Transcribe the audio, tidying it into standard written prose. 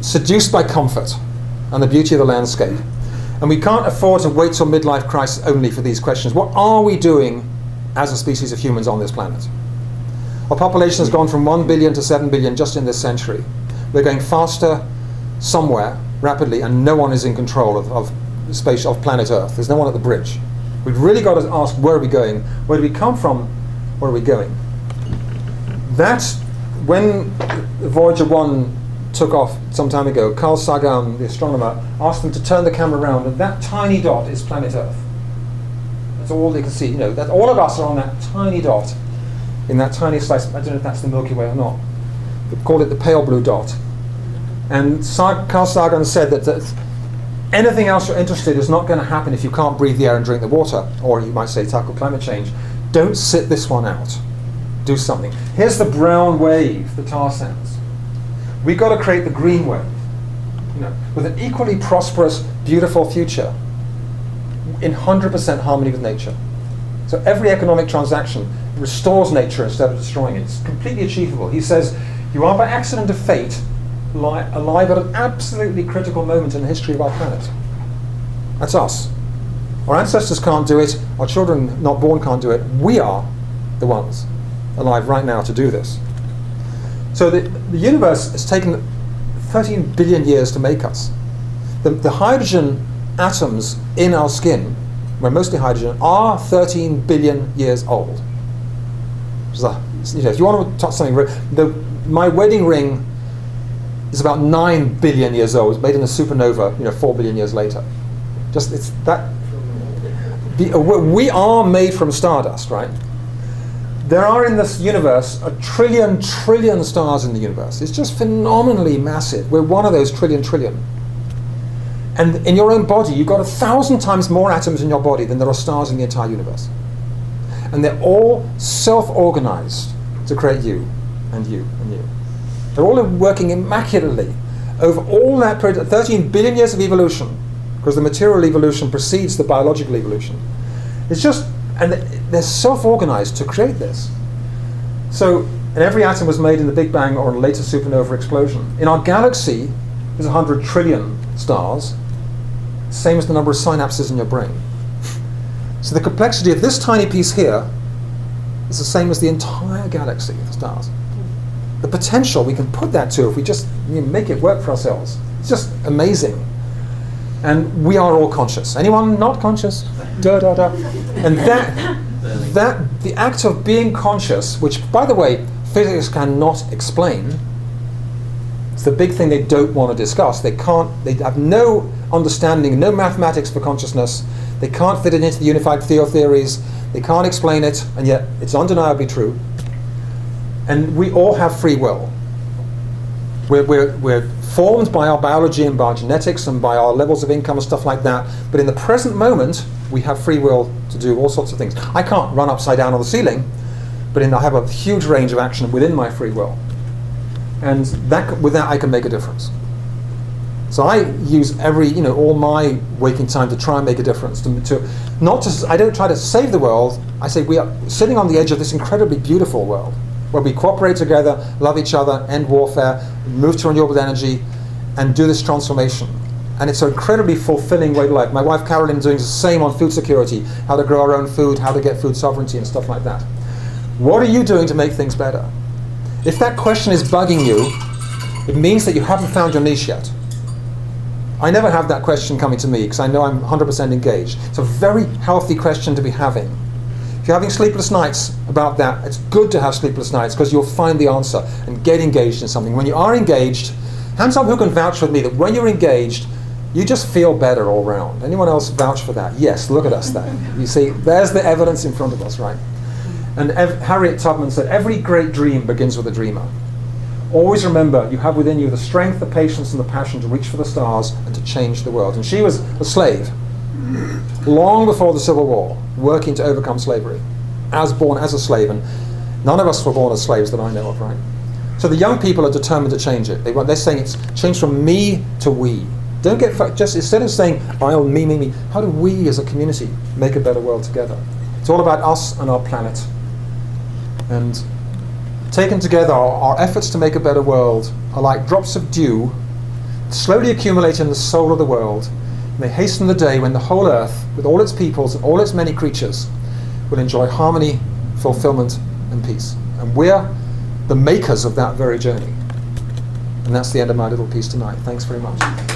seduced by comfort and the beauty of the landscape. And we can't afford to wait till midlife crisis only for these questions. What are we doing as a species of humans on this planet? Our population has gone from 1 billion to 7 billion just in this century. We're going faster somewhere, rapidly, and no one is in control of space, of planet Earth. There's no one at the bridge. We've really got to ask, where are we going? Where do we come from? Where are we going? That's when Voyager 1 took off some time ago. Carl Sagan, the astronomer, asked them to turn the camera around, and that tiny dot is planet Earth. That's all they can see. You know, that all of us are on that tiny dot, in that tiny slice. I don't know if that's the Milky Way or not. They call it the pale blue dot. And Carl Sagan said that anything else you're interested in is not going to happen if you can't breathe the air and drink the water, or you might say tackle climate change. Don't sit this one out. Do something. Here's the brown wave, the tar sands. We've got to create the green wave, you know, with an equally prosperous, beautiful future in 100% harmony with nature. So every economic transaction restores nature instead of destroying it. It's completely achievable. He says, you are by accident of fate alive at an absolutely critical moment in the history of our planet. That's us. Our ancestors can't do it. Our children not born can't do it. We are the ones alive right now to do this. So the universe has taken 13 billion years to make us. The hydrogen atoms in our skin, we're mostly hydrogen, are 13 billion years old. So, you know, if you want to touch something, my wedding ring is about 9 billion years old. It's made in a supernova, you know, 4 billion years later. Just, it's that. We are made from stardust, right? There are in this universe a trillion stars in the universe. It's just phenomenally massive. We're one of those trillion. And in your own body, you've got 1,000 times more atoms in your body than there are stars in the entire universe. And they're all self-organized to create you and you and you. They're all working immaculately over all that period, 13 billion years of evolution, because the material evolution precedes the biological evolution. It's just, and they're self-organized to create this. So, and every atom was made in the Big Bang or in a later supernova explosion. In our galaxy, there's 100 trillion stars, same as the number of synapses in your brain. So the complexity of this tiny piece here is the same as the entire galaxy of stars. The potential we can put that to if we just make it work for ourselves. It's just amazing. And we are all conscious. Anyone not conscious? And that the act of being conscious, which, by the way, physics cannot explain, it's the big thing they don't want to discuss. They have no understanding, no mathematics for consciousness. They can't fit it into the unified field theories. They can't explain it, and yet it's undeniably true. And we all have free will. We're formed by our biology and by our genetics and by our levels of income and stuff like that. But in the present moment, we have free will to do all sorts of things. I can't run upside down on the ceiling, but I have a huge range of action within my free will. And with that, I can make a difference. So I use all my waking time to try and make a difference. I don't try to save the world. I say we are sitting on the edge of this incredibly beautiful world, where we cooperate together, love each other, end warfare, move to renewable energy, and do this transformation. And it's an incredibly fulfilling way of life. My wife Carolyn is doing the same on food security, how to grow our own food, how to get food sovereignty and stuff like that. What are you doing to make things better? If that question is bugging you, it means that you haven't found your niche yet. I never have that question coming to me because I know I'm 100% engaged. It's a very healthy question to be having. If you're having sleepless nights about that, it's good to have sleepless nights because you'll find the answer and get engaged in something. When you are engaged, hands up who can vouch with me that when you're engaged, you just feel better all round. Anyone else vouch for that? Yes, look at us there. You see, there's the evidence in front of us, right? And Harriet Tubman said, every great dream begins with a dreamer. Always remember, you have within you the strength, the patience, and the passion to reach for the stars and to change the world. And she was a slave, long before the Civil War, working to overcome slavery, born as a slave. And none of us were born as slaves that I know of, right? So the young people are determined to change it. They're saying it's changed from me to we. Don't get just instead of saying, I'll me, how do we as a community make a better world together? It's all about us and our planet. And taken together, our efforts to make a better world are like drops of dew slowly accumulate in the soul of the world, may hasten the day when the whole earth, with all its peoples and all its many creatures, will enjoy harmony, fulfillment, and peace. And we're the makers of that very journey. And that's the end of my little piece tonight. Thanks very much.